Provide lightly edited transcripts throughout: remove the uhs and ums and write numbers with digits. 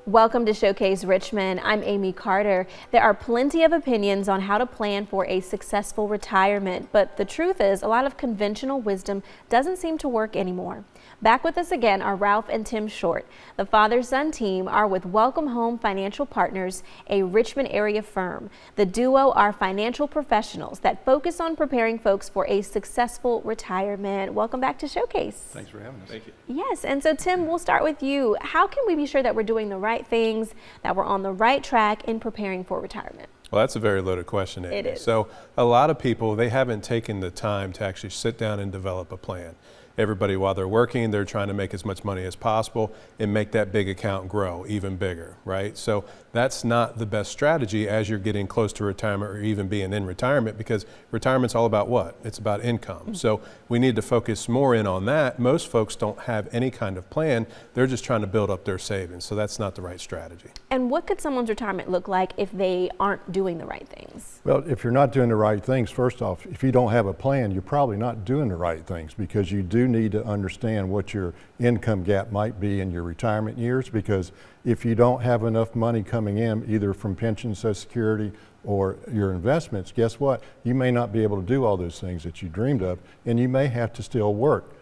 Welcome to Showcase Richmond. I'm Amy Carter. There are plenty of opinions on how to plan for a successful retirement, but the truth is a lot of conventional wisdom doesn't seem to work anymore. Back with us again are Ralph and Tim Short. The father-son team are with Welcome Home Financial Partners, a Richmond area firm. The duo are financial professionals that focus on preparing folks for a successful retirement. Welcome back to Showcase. Thanks for having us. Thank you. Yes, and so Tim, we'll start with you. How can we be sure that we're doing the right things, that we're on the right track in preparing for retirement? Well, that's a very loaded question, Amy. It is. So a lot of people, they haven't taken the time to actually sit down and develop a plan. Everybody, while they're working, they're trying to make as much money as possible and make that big account grow even bigger, right? So that's not the best strategy as you're getting close to retirement or even being in retirement, because retirement's all about what? It's about income. So we need to focus more in on that. Most folks don't have any kind of plan. They're just trying to build up their savings. So that's not the right strategy. And what could someone's retirement look like if they aren't doing the right things? Well, if you're not doing the right things, first off, if you don't have a plan, you're probably not doing the right things, because you do need to understand what your income gap might be in your retirement years, because if you don't have enough money coming in, either from pension, Social Security, or your investments, guess what? You may not be able to do all those things that you dreamed of, and you may have to still work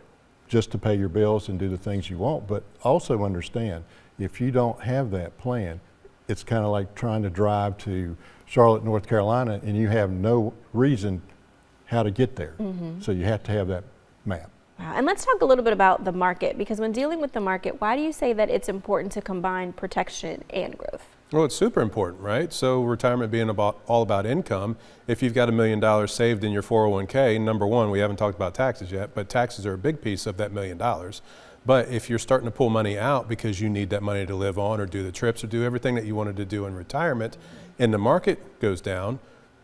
just to pay your bills and do the things you want. But also understand, if you don't have that plan, it's kind of like trying to drive to Charlotte, North Carolina, and you have no reason how to get there. So you have to have that map. Wow. And let's talk a little bit about the market, because when dealing with the market, why do you say that it's important to combine protection and growth? Well, it's super important, right? So retirement being all about income, if you've got $1 million saved in your 401k, number one, we haven't talked about taxes yet, but taxes are a big piece of that $1 million. But if you're starting to pull money out because you need that money to live on or do the trips or do everything that you wanted to do in retirement, and the market goes down,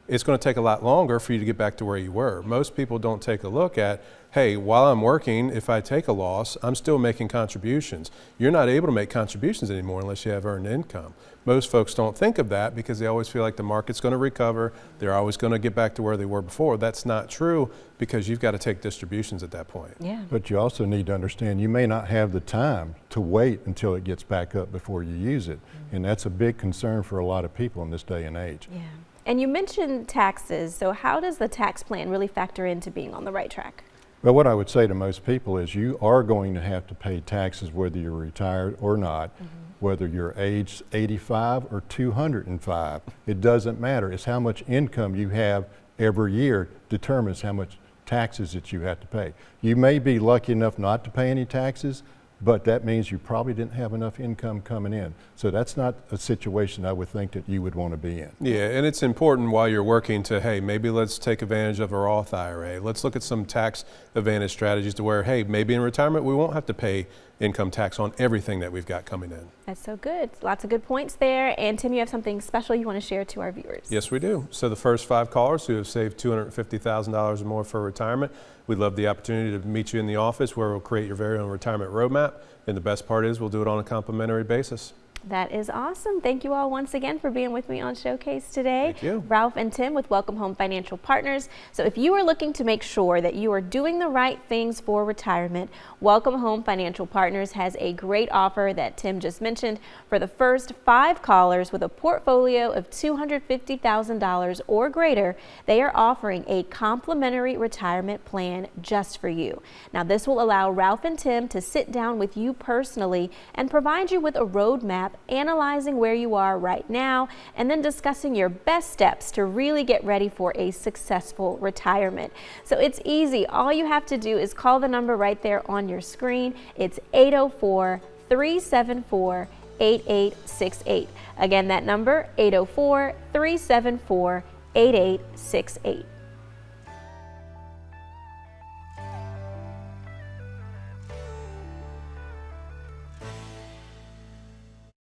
it's going to take a lot longer for you to get back to where you were. Most people don't take a look at, hey, while I'm working, if I take a loss, I'm still making contributions. You're not able to make contributions anymore unless you have earned income. Most folks don't think of that because they always feel like the market's going to recover. They're always going to get back to where they were before. That's not true, because you've got to take distributions at that point. Yeah. But you also need to understand you may not have the time to wait until it gets back up before you use it. And that's a big concern for a lot of people in this day and age. Yeah. And you mentioned taxes. So how does the tax plan really factor into being on the right track? Well, what I would say to most people is you are going to have to pay taxes whether you're retired or not, whether you're age 85 or 205. It doesn't matter. It's how much income you have every year determines how much taxes that you have to pay. You may be lucky enough not to pay any taxes, but that means you probably didn't have enough income coming in. So that's not a situation I would think that you would want to be in. Yeah, and it's important while you're working to, hey, maybe let's take advantage of a Roth IRA. Let's look at some tax advantage strategies to where, hey, maybe in retirement we won't have to pay income tax on everything that we've got coming in. That's so good. Lots of good points there. And Tim, you have something special you want to share to our viewers. Yes, we do. So the first 5 callers who have saved $250,000 or more for retirement, we'd love the opportunity to meet you in the office where we'll create your very own retirement roadmap. And the best part is we'll do it on a complimentary basis. That is awesome. Thank you all once again for being with me on Showcase today. Thank you. Ralph and Tim with Welcome Home Financial Partners. So if you are looking to make sure that you are doing the right things for retirement, Welcome Home Financial Partners has a great offer that Tim just mentioned. For the first 5 callers with a portfolio of $250,000 or greater, they are offering a complimentary retirement plan just for you. Now, this will allow Ralph and Tim to sit down with you personally and provide you with a roadmap, analyzing where you are right now, and then discussing your best steps to really get ready for a successful retirement. So it's easy. All you have to do is call the number right there on your screen. It's 804-374-8868. Again, that number, 804-374-8868.